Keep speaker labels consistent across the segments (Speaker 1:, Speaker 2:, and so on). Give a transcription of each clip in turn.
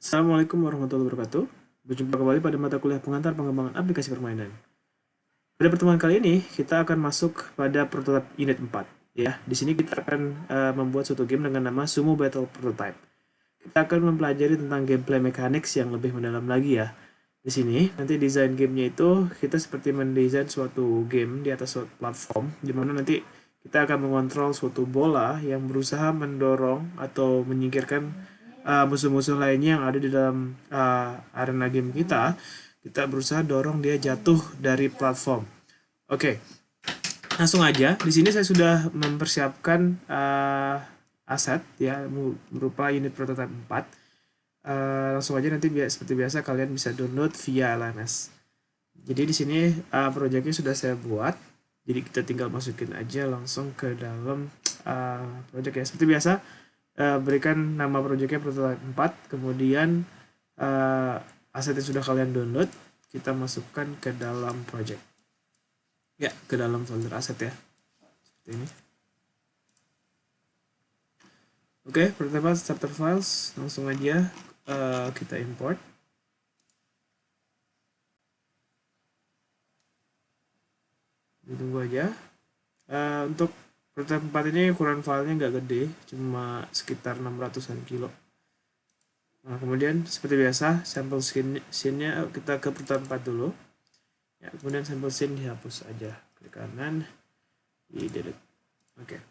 Speaker 1: Assalamualaikum warahmatullahi wabarakatuh. Berjumpa kembali pada mata kuliah pengantar pengembangan aplikasi permainan. Pada pertemuan kali ini, kita akan masuk pada prototype unit 4. Ya, di sini kita akan membuat suatu game dengan nama Sumo Battle Prototype. Kita akan mempelajari tentang gameplay mechanics yang lebih mendalam lagi ya. Di sini, nanti desain gamenya itu kita seperti mendesain suatu game di atas suatu platform, di mana nanti kita akan mengontrol suatu bola yang berusaha mendorong atau menyingkirkan musuh-musuh lainnya yang ada di dalam arena game kita. Kita berusaha dorong dia jatuh dari platform. Oke, langsung aja. Di sini saya sudah mempersiapkan aset ya berupa unit prototype 4. Langsung aja nanti seperti biasa kalian bisa download via LMS. Jadi di sini projectnya sudah saya buat. Jadi kita tinggal masukin aja langsung ke dalam project ya. Seperti biasa, berikan nama projectnya prototype 4, kemudian aset yang sudah kalian download kita masukkan ke dalam project ya, ke dalam folder aset ya, seperti ini. Oke, pertama starter files, langsung aja kita import. Ditunggu aja. Untuk prototype 4 ini ukuran filenya nggak gede, cuma sekitar 600-an kilo. Nah, kemudian seperti biasa sampel scene-nya kita ke prototype 4 dulu. Ya, kemudian sampel scene dihapus aja. Klik kanan, di delete. Oke.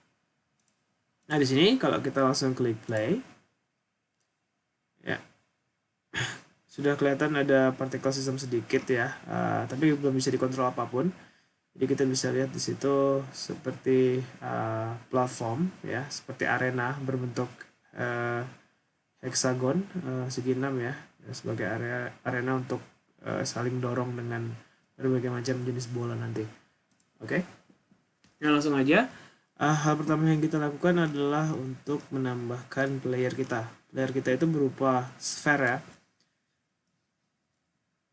Speaker 1: Nah, di sini kalau kita langsung klik play, ya sudah kelihatan ada partikel sistem sedikit ya, tapi belum bisa dikontrol apapun. Jadi kita bisa lihat di situ seperti platform ya, seperti arena berbentuk hexagon segi 6 ya, sebagai arena untuk saling dorong dengan berbagai macam jenis bola nanti. Oke. Nah, langsung aja. Hal pertama yang kita lakukan adalah untuk menambahkan player kita. Player kita itu berupa sphere ya.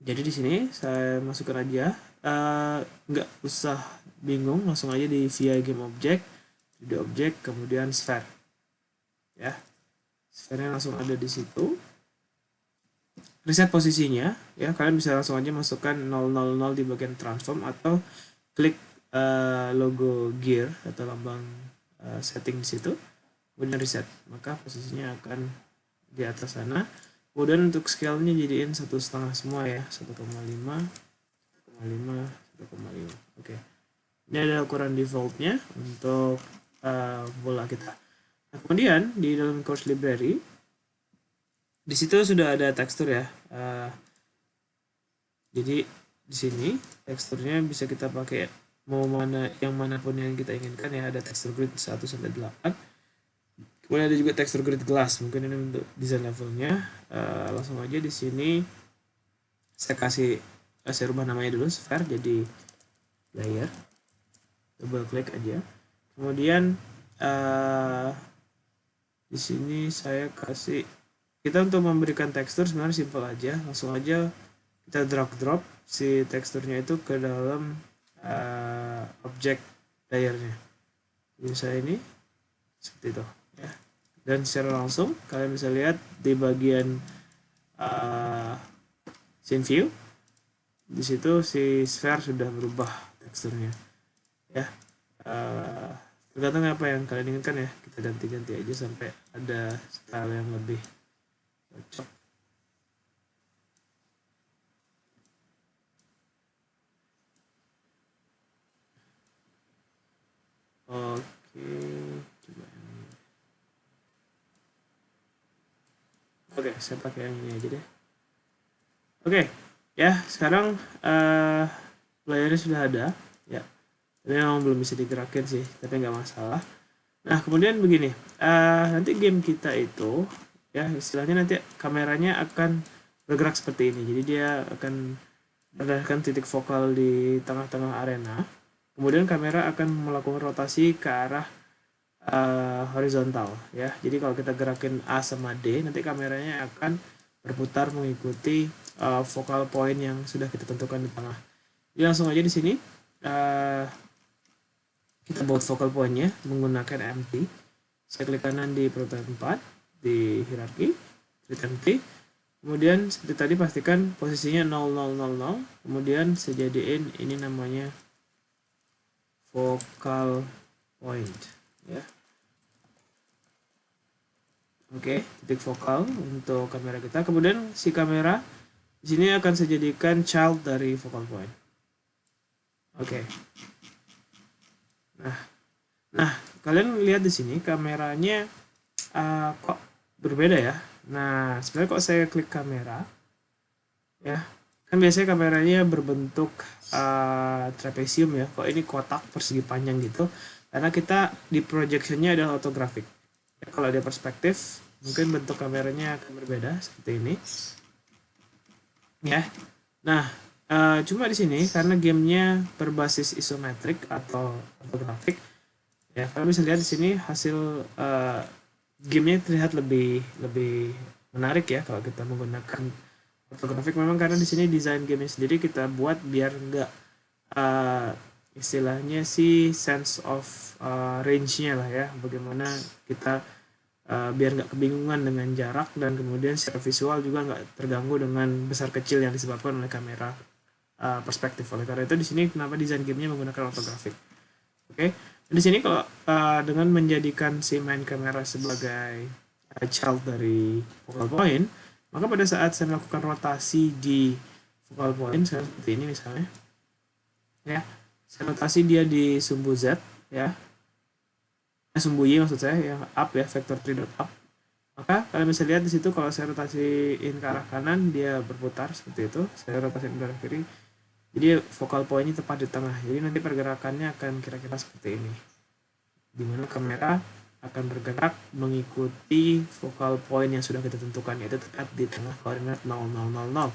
Speaker 1: Jadi di sini saya masukkan aja, nggak usah bingung, langsung aja di via game object, 3D object, kemudian sphere. Ya, sphere-nya langsung ada di situ. Reset posisinya, ya kalian bisa langsung aja masukkan 000 di bagian transform atau klik logo gear atau lambang setting di situ, kemudian reset, maka posisinya akan di atas sana. Kemudian untuk scale-nya jadiin 1,5 semua ya, 1,5, 1,5, 1,5. Oke. Ini adalah ukuran defaultnya untuk bola kita. Nah, kemudian di dalam course library di situ sudah ada tekstur ya. Jadi di sini teksturnya bisa kita pakai mau manapun yang kita inginkan ya. Ada tekstur grid 1 sampai 8. Kemudian ada juga tekstur grid glass, mungkin ini untuk desain levelnya. Langsung aja di sini saya rubah namanya dulu sphere jadi layer, double klik aja. Kemudian di sini saya kasih, kita untuk memberikan tekstur sebenarnya simple aja, langsung aja kita drag drop si teksturnya itu ke dalam objek layernya. Jadi saya ini seperti itu ya, dan secara langsung kalian bisa lihat di bagian scene view, di situ si sphere sudah berubah teksturnya ya. Tergantung apa yang kalian inginkan ya, kita ganti-ganti aja sampai ada style yang lebih cocok. Oke, coba ini. Oke, saya pakai yang ini aja deh. Oke, ya sekarang playernya sudah ada ya. Tapi memang belum bisa digerakin sih, tapi nggak masalah. Nah, kemudian begini, nanti game kita itu ya istilahnya nanti kameranya akan bergerak seperti ini. Jadi dia akan berdasarkan titik vokal di tengah-tengah arena. Kemudian kamera akan melakukan rotasi ke arah horizontal ya. Jadi kalau kita gerakin A sama D, nanti kameranya akan berputar mengikuti focal point yang sudah kita tentukan di tengah. Jadi langsung aja di sini kita buat focal point-nya menggunakan empty. Saya klik kanan di prototype 4 di hierarki, klik empty. Kemudian seperti tadi pastikan posisinya 0 0 0 0. Kemudian saya jadiin ini namanya focal point ya. Oke, titik fokal untuk kamera kita. Kemudian si kamera di sini akan saya jadikan child dari focal point. Oke. Nah, kalian lihat di sini kameranya kok berbeda ya. Nah, sebenarnya kok saya klik kamera, ya, kan biasanya kameranya berbentuk trapezium ya. Kok ini kotak persegi panjang gitu? Karena kita di projectionnya adalah ortografik. Ya, kalau dia perspektif, mungkin bentuk kameranya akan berbeda seperti ini. Ya, nah cuma di sini karena gamenya berbasis isometrik atau ortografik, ya kalian bisa lihat di sini hasil gamenya terlihat lebih menarik ya kalau kita menggunakan ortografik. Memang karena di sini desain gamenya sendiri kita buat biar nggak istilahnya sih sense of range-nya lah ya, bagaimana kita biar nggak kebingungan dengan jarak, dan kemudian secara visual juga nggak terganggu dengan besar kecil yang disebabkan oleh kamera perspektif. Oleh karena itu di sini kenapa desain gamenya menggunakan ortografik. Oke, di sini kalau dengan menjadikan si main kamera sebagai child dari focal point, maka pada saat saya melakukan rotasi di focal point seperti ini misalnya, ya, saya rotasi dia di sumbu Z ya, sumbu Y maksud saya yang up ya, vektor 3 up, maka kalian bisa lihat di situ kalau saya rotasiin ke arah kanan dia berputar seperti itu, saya rotasiin ke arah kiri jadi focal point-nya tepat di tengah. Jadi nanti pergerakannya akan kira-kira seperti ini, dimana kamera akan bergerak mengikuti focal point yang sudah kita tentukan, yaitu tepat di tengah koordinat 0000.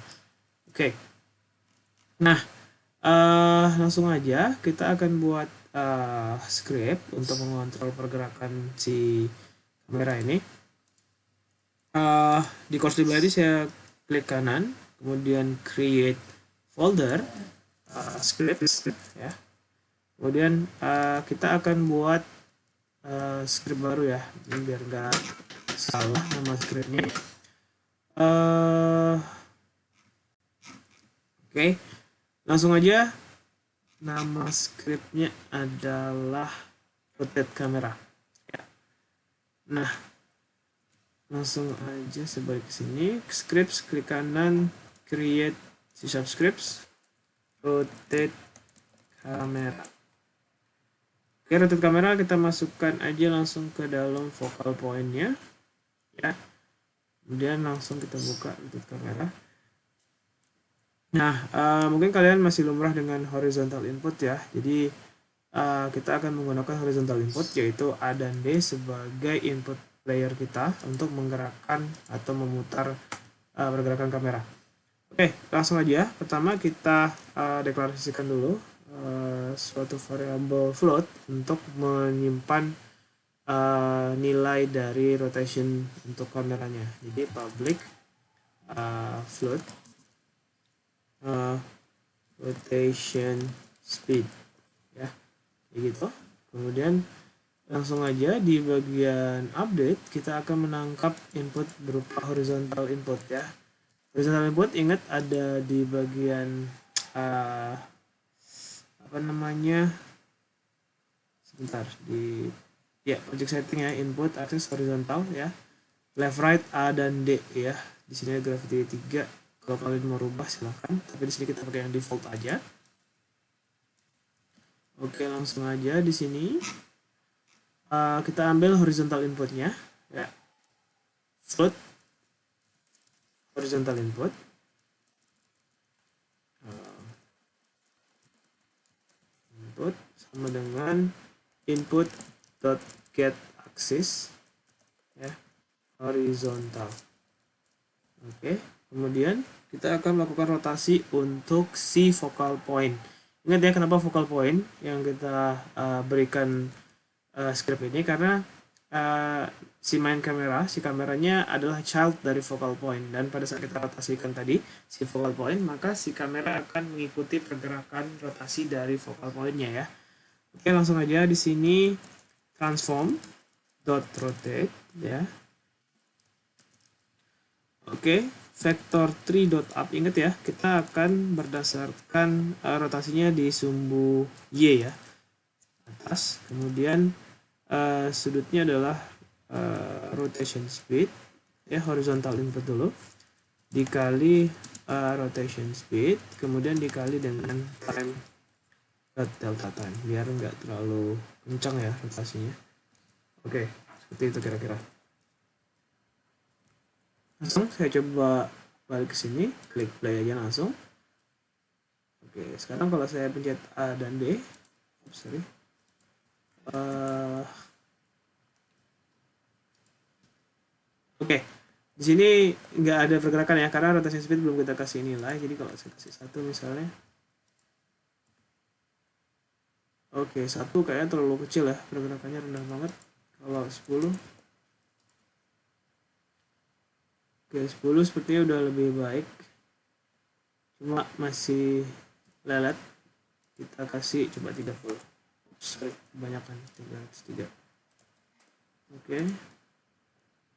Speaker 1: Oke, nah langsung aja kita akan buat script untuk mengontrol pergerakan si kamera ini. Di course library saya klik kanan, kemudian create folder script ya. Kemudian kita akan buat script baru ya, ini biar nggak salah nama scriptnya. Oke, langsung aja. Nama scriptnya adalah rotate camera ya. Nah, langsung aja sebalik ke sini, scripts, klik kanan, create C# scripts, rotate camera. Oke, rotate kamera kita masukkan aja langsung ke dalam focal point-nya ya. Kemudian langsung kita buka rotate kamera. Nah, mungkin kalian masih lumrah dengan horizontal input ya. Jadi kita akan menggunakan horizontal input, yaitu A dan D sebagai input player kita untuk menggerakkan atau memutar pergerakan kamera. Oke, langsung aja. Pertama kita deklarasikan dulu suatu variabel float untuk menyimpan nilai dari rotation untuk kameranya. Jadi public float rotation speed ya, kayak gitu. Kemudian langsung aja di bagian update kita akan menangkap input berupa horizontal input ya. Horizontal input ingat ada di bagian apa namanya, sebentar, di ya project setting ya, input axis horizontal ya, left right A dan D ya. Di sini gravity 3. Kalau kalian mau rubah silahkan, tapi di sini kita pakai yang default aja. Oke, langsung aja di sini kita ambil horizontal inputnya ya, float horizontal input, input sama dengan input dot get axis ya, horizontal. Oke, kemudian kita akan melakukan rotasi untuk si focal point. Ingat ya kenapa focal point yang kita berikan script ini, karena si main kamera, si kameranya adalah child dari focal point, dan pada saat kita rotasikan tadi si focal point, maka si kamera akan mengikuti pergerakan rotasi dari focal pointnya ya. Oke, langsung aja di sini transform dot rotate ya. Oke, vektor 3.up. Ingat ya, kita akan berdasarkan rotasinya di sumbu Y ya, atas. Kemudian sudutnya adalah rotation speed ya, horizontal input dulu, dikali rotation speed, kemudian dikali dengan time delta time, biar nggak terlalu kencang ya rotasinya. Oke, seperti itu kira-kira. Langsung saya coba balik ke sini, klik play aja langsung. Oke, sekarang kalau saya pencet A dan D, sorry, oke, di sini nggak ada pergerakan ya, karena rotation speed belum kita kasih nilai. Jadi kalau saya kasih 1 misalnya, oke, 1 kayaknya terlalu kecil ya, pergerakannya rendah banget. Kalau 10, oke, 10 sepertinya udah lebih baik, cuma masih lelet. Kita kasih coba 30. Sorry, kebanyakan, 303. Oke,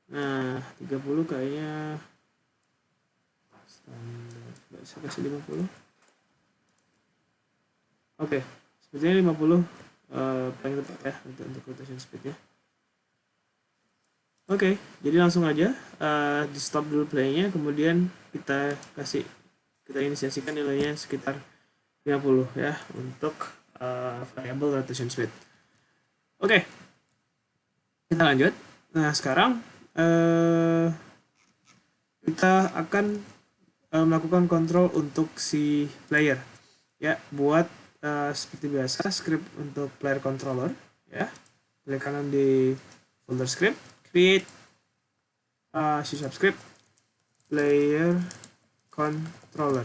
Speaker 1: nah 30 kayaknya standar. Saya kasih 50. Oke, sepertinya 50 paling tepat ya untuk rotation speed ya. Oke, jadi langsung aja di stop dulu playnya, kemudian kita inisiasikan nilainya sekitar 50 ya untuk variable rotation speed. Oke, kita lanjut. Nah, sekarang kita akan melakukan kontrol untuk si player ya. Buat seperti biasa, script untuk player controller ya. Klik kanan di folder script, create C# script player controller.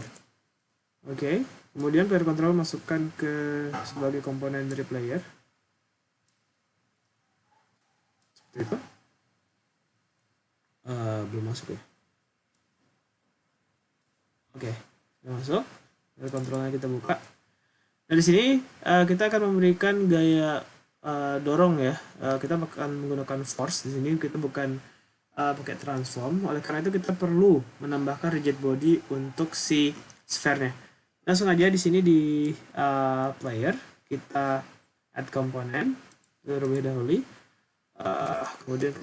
Speaker 1: Oke, kemudian player controller masukkan ke sebagai komponen dari player. Seperti itu. Belum masuk ya. Oke, sudah masuk. Player controllernya kita buka. Nah, di sini kita akan memberikan gaya dorong ya. Kita akan menggunakan force. Di sini kita bukan pakai transform. Oleh karena itu kita perlu menambahkan rigid body untuk si sphere-nya. Langsung aja di sini di player kita add komponen terlebih dahulu. Kemudian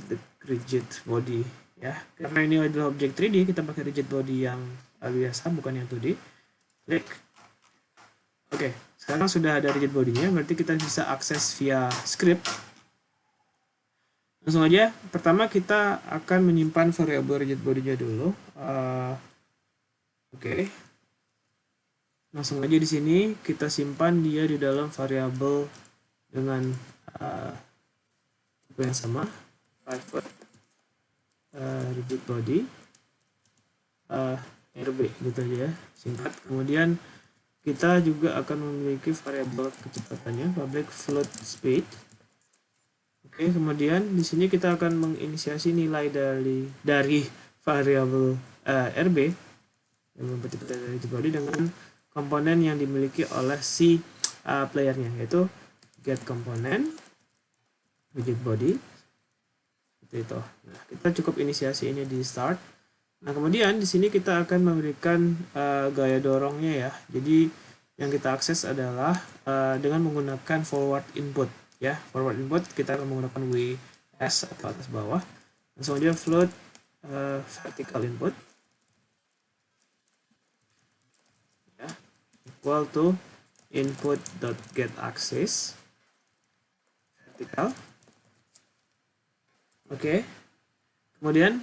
Speaker 1: rigid body ya. Karena ini adalah objek 3D, kita pakai rigid body yang biasa, bukan yang 2D. Klik. Oke, sekarang sudah ada rigid body-nya, berarti kita bisa akses via script. Langsung aja, pertama kita akan menyimpan variabel rigid body-nya dulu. Oke. Langsung aja di sini kita simpan dia di dalam variabel dengan tipe yang sama, private rigid body RB gitu aja ya, singkat. Kemudian kita juga akan memiliki variabel kecepatannya, public float speed. Oke, kemudian di sini kita akan menginisiasi nilai dari variabel RB yang membentuk dari rigid body dengan komponen yang dimiliki oleh si playernya, yaitu get component rigid body seperti itu. Nah, kita cukup inisiasi ini di start. Nah, kemudian di sini kita akan memberikan gaya dorongnya ya. Jadi yang kita akses adalah dengan menggunakan forward input ya. Forward input kita akan menggunakan WS atau atas bawah. Langsung aja float vertical input ya, equal to input.getAxis vertical. Oke. Kemudian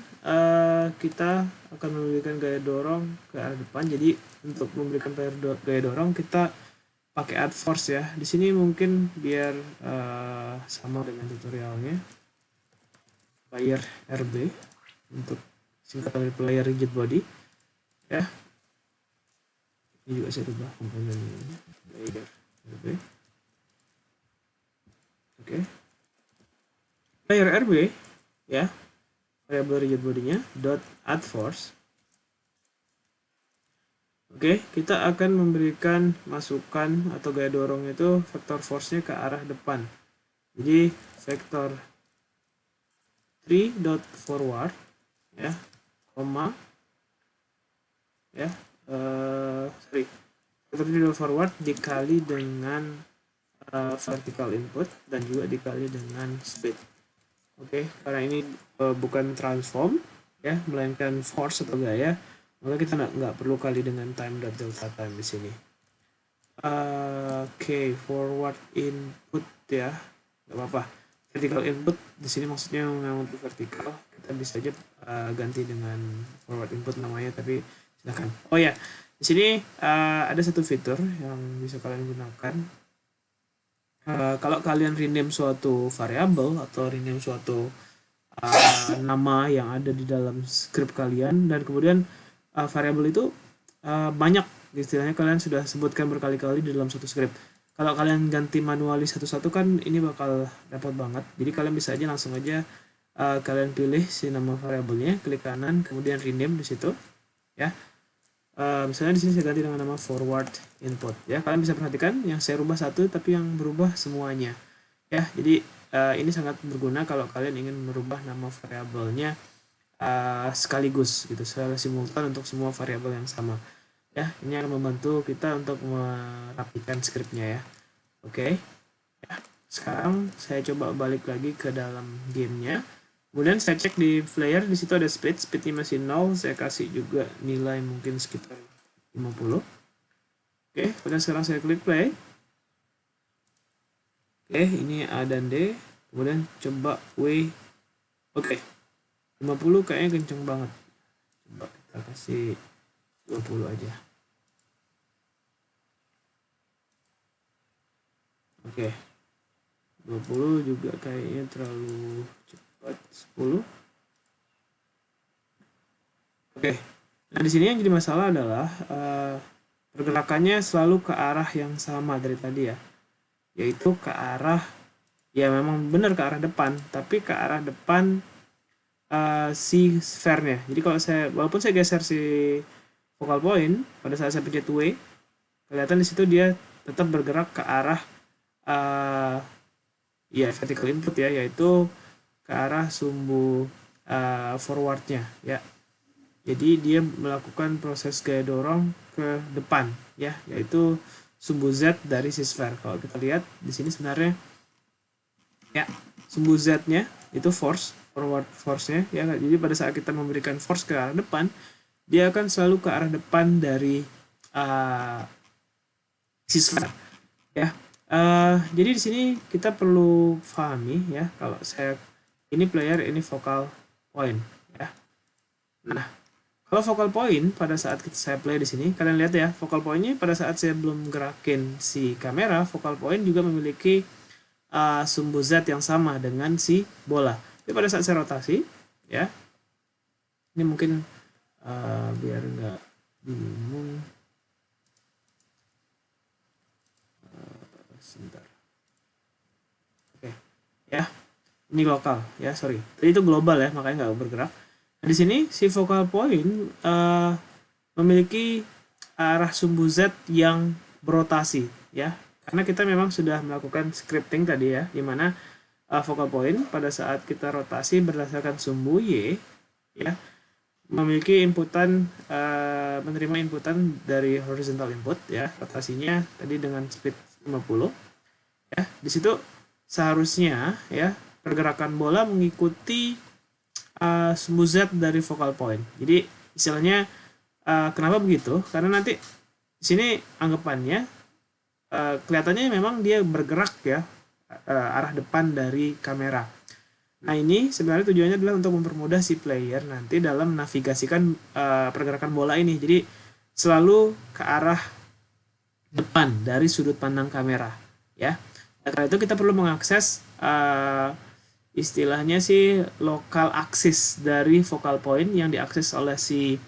Speaker 1: kita akan memberikan gaya dorong ke arah depan. Jadi untuk memberikan gaya dorong kita pakai add force ya. Di sini mungkin biar sama dengan tutorialnya, player RB untuk singkatan dari player rigid body ya. Ini juga saya ubah komponen ini, player RB. Oke. Player RB ya, variabel rigid body-nya dot add force. Oke, kita akan memberikan masukan atau gaya dorong itu vektor force-nya ke arah depan. Jadi vektor 3 dot forward ya, koma ya. Vector forward dikali dengan vertical input dan juga dikali dengan speed. Oke, karena ini bukan transform ya, melainkan force atau gaya, maka kita nggak perlu kali dengan time dot delta time di sini. Oke, forward input ya, nggak apa-apa. Vertical input di sini maksudnya memang untuk vertikal, kita bisa aja ganti dengan forward input namanya, tapi silakan. Oh ya, di sini ada satu fitur yang bisa kalian gunakan. Kalau kalian rename suatu variabel atau rename suatu nama yang ada di dalam script kalian, dan kemudian variabel itu banyak, istilahnya kalian sudah sebutkan berkali-kali di dalam suatu script. Kalau kalian ganti manually satu-satu kan ini bakal repot banget. Jadi kalian bisa aja langsung aja kalian pilih si nama variabelnya, klik kanan, kemudian rename di situ, ya. Misalnya di sini saya ganti dengan nama forward input, ya. Kalian bisa perhatikan yang saya rubah satu tapi yang berubah semuanya, ya. Jadi ini sangat berguna kalau kalian ingin merubah nama variabelnya sekaligus gitu, secara simultan untuk semua variabel yang sama, ya. Ini akan membantu kita untuk merapikan scriptnya, ya. Oke. Ya. Sekarang saya coba balik lagi ke dalam gamenya. Kemudian saya cek di player, di situ ada speednya masih 0, saya kasih juga nilai mungkin sekitar 50. Oke, kemudian sekarang saya klik play. Oke, ini A dan D, kemudian coba W. Oke, 50 kayaknya kenceng banget. Coba kita kasih 20 aja. Oke, 20 juga kayaknya terlalu cepat. 10. Oke. Nah, di sini yang jadi masalah adalah pergerakannya selalu ke arah yang sama dari tadi, ya. Yaitu ke arah, ya memang benar ke arah depan, tapi ke arah depan si sphere-nya. Jadi kalau walaupun saya geser si focal point, pada saat saya pencet W, kelihatan di situ dia tetap bergerak ke arah ya vertical input, ya, yaitu ke arah sumbu forwardnya, ya. Jadi dia melakukan proses gaya dorong ke depan, ya, yaitu sumbu Z dari si sphere. Kalau kita lihat di sini sebenarnya, ya, sumbu Z-nya itu forward force-nya, ya. Jadi pada saat kita memberikan force ke arah depan, dia akan selalu ke arah depan dari si sphere, ya. Jadi di sini kita perlu pahami, ya, kalau ini player, ini focal point, ya. Nah, kalau focal point pada saat saya play di sini, kalian lihat ya, focal point-nya pada saat saya belum gerakin si kamera, focal point juga memiliki sumbu Z yang sama dengan si bola. Tapi pada saat saya rotasi, ya, ini mungkin biar nggak bingung. Sebentar. Oke, ya. Ini lokal, ya, sorry. Jadi itu global, ya, makanya nggak bergerak. Nah, di sini si focal point memiliki arah sumbu Z yang berotasi, ya. Karena kita memang sudah melakukan scripting tadi, ya, di mana focal point pada saat kita rotasi berdasarkan sumbu Y, ya, memiliki inputan, menerima inputan dari horizontal input, ya, rotasinya tadi dengan speed 50, ya. Di situ seharusnya, ya, pergerakan bola mengikuti sumbu Z dari focal point. Jadi istilahnya kenapa begitu? Karena nanti di sini anggapannya kelihatannya memang dia bergerak, ya, arah depan dari kamera. Nah, ini sebenarnya tujuannya adalah untuk mempermudah si player nanti dalam menavigasikan pergerakan bola ini. Jadi selalu ke arah depan dari sudut pandang kamera, ya. Nah, karena itu kita perlu mengakses istilahnya sih local axis dari focal point yang diakses oleh si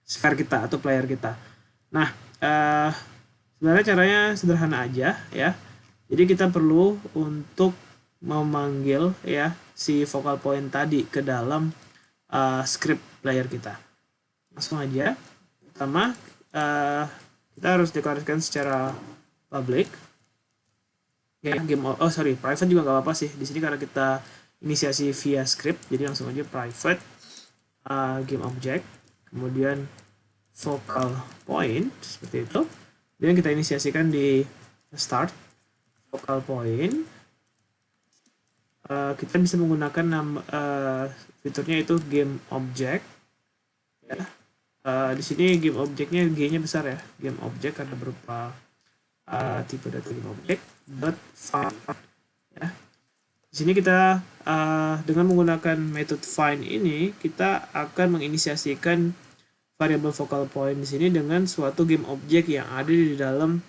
Speaker 1: sphere kita atau player kita. Nah, sebenarnya caranya sederhana aja, ya. Jadi kita perlu untuk memanggil, ya, si focal point tadi ke dalam script player kita. Langsung aja. Pertama, kita harus deklarasikan secara public, ya, private juga nggak apa-apa sih di sini karena kita inisiasi via script, jadi langsung aja private game object, kemudian focal point seperti itu. Dan kita inisiasikan di start focal point. Kita bisa menggunakan nama fiturnya itu game object. Ya. Di sini game objectnya G-nya besar ya, game object karena berupa tipe data game object .find. Ya. Di sini kita dengan menggunakan method find ini kita akan menginisiasikan variabel focal point di sini dengan suatu game object yang ada di dalam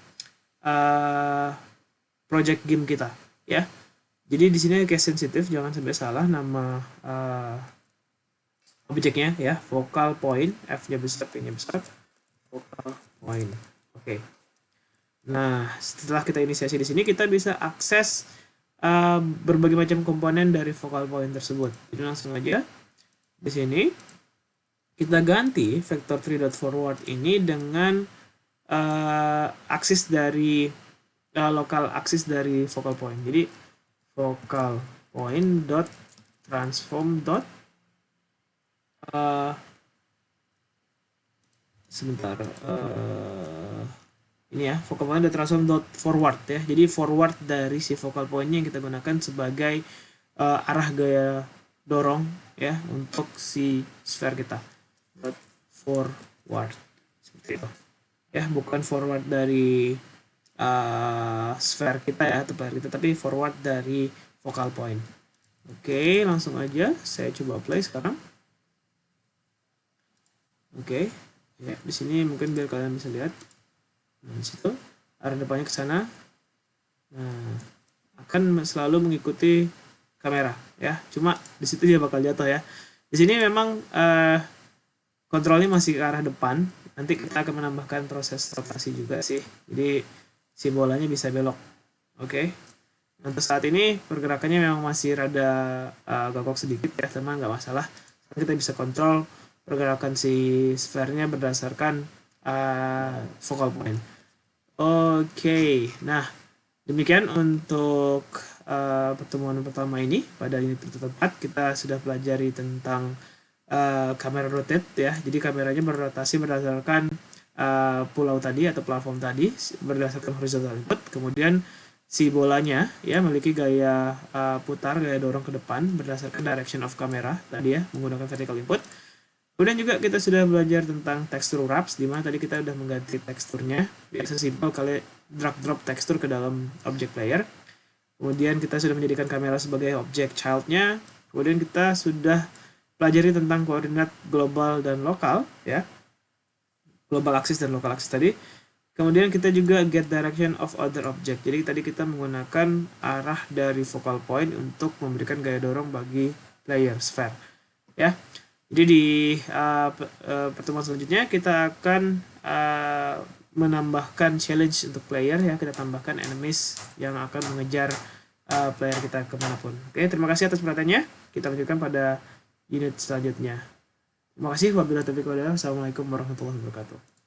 Speaker 1: project game kita, ya. Jadi di sini case sensitif, jangan sampai salah nama objeknya ya, focal point, F-nya besar, P-nya besar, focal point. Oke. Nah, setelah kita inisiasi di sini, kita bisa akses berbagai macam komponen dari focal point tersebut. Jadi langsung aja di sini kita ganti vector 3.forward ini dengan aksis dari lokal aksis dari focal point. Jadi focal point dot transform dot ini ya, focal point dot transform dot forward ya. Jadi forward dari si focal pointnya yang kita gunakan sebagai arah gaya dorong ya untuk si sphere kita. Dot forward seperti itu ya, bukan forward dari sphere kita ya atau player kita, tapi forward dari focal point. Oke, langsung aja saya coba apply sekarang. Oke, ya di sini mungkin biar kalian bisa lihat. Nah, di situ arah depannya ke sana. Nah, akan selalu mengikuti kamera ya. Cuma di situ dia bakal jatuh ya. Di sini memang kontrolnya masih ke arah depan. Nanti kita akan menambahkan proses rotasi juga sih. Jadi si bolanya bisa belok. Oke. Untuk saat ini pergerakannya memang masih rada gagok sedikit ya, teman, nggak masalah. Kita bisa kontrol pergerakan si sfernya berdasarkan focal point. Oke. Nah, demikian untuk pertemuan pertama ini. Pada unit pertemuan 4 kita sudah pelajari tentang kamera rotate ya. Jadi kameranya berrotasi berdasarkan pulau tadi atau platform tadi berdasarkan horizontal input. Kemudian si bolanya ya memiliki gaya putar, gaya dorong ke depan berdasarkan direction of camera tadi ya, menggunakan vertical input. Kemudian juga kita sudah belajar tentang texture wraps, di mana tadi kita sudah mengganti teksturnya. Biasa simpel kalian drag drop tekstur ke dalam object layer. Kemudian kita sudah menjadikan kamera sebagai object childnya. Kemudian kita sudah pelajari tentang koordinat global dan lokal ya, global axis dan local axis tadi. Kemudian kita juga get direction of other object. Jadi tadi kita menggunakan arah dari focal point untuk memberikan gaya dorong bagi player sphere ya. Jadi di pertemuan selanjutnya kita akan menambahkan challenge untuk player ya. Kita tambahkan enemies yang akan mengejar player kita kemanapun. Oke, terima kasih atas perhatiannya. Kita lanjutkan pada unit selanjutnya. Terima kasih. Wabillahi taufiq wal hidayah. Assalamualaikum warahmatullahi wabarakatuh.